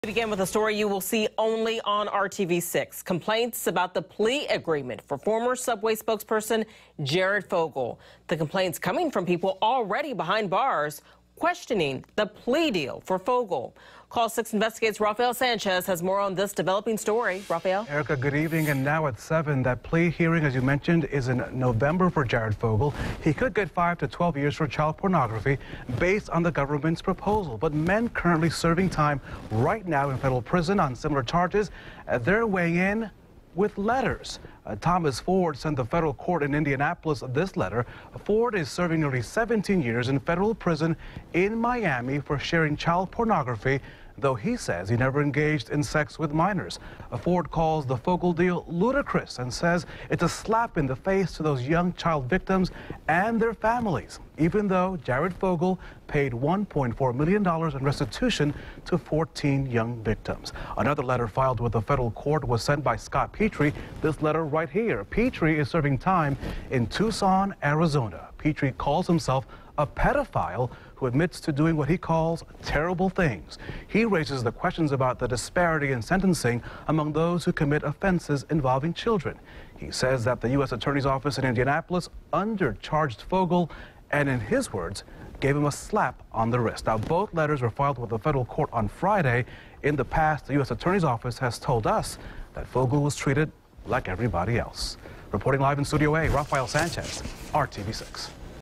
We begin with a story you will see only on RTV6. Complaints about the plea agreement for former Subway spokesperson Jared Fogle. The complaints coming from people already behind bars questioning the plea deal for Fogle. Call 6 Investigates Rafael Sanchez has more on this developing story. Rafael? Erica, good evening. And now at 7, that plea hearing, as you mentioned, is in November for Jared Fogle. He could get 5 to 12 years for child pornography based on the government's proposal. But men currently serving time right now in federal prison on similar charges, they're weighing in with letters. Thomas Ford sent the federal court in Indianapolis this letter. Ford is serving nearly 17 years in federal prison in Miami for sharing child pornography, though he says he never engaged in sex with minors. Ford calls the Fogle deal ludicrous and says it's a slap in the face to those young child victims and their families, even though Jared Fogle paid $1.4 million in restitution to 14 young victims. Another letter filed with the federal court was sent by Scott Petrie. This letter right here. Petrie is serving time in Tucson, Arizona. Petrie calls himself a pedophile who admits to doing what he calls terrible things. He raises the questions about the disparity in sentencing among those who commit offenses involving children. He says that the U.S. Attorney's Office in Indianapolis undercharged Fogle and, in his words, gave him a slap on the wrist. Now, both letters were filed with the federal court on Friday. In the past, the U.S. Attorney's Office has told us that Fogle was treated like everybody else. Reporting live in Studio A, Rafael Sanchez, RTV6.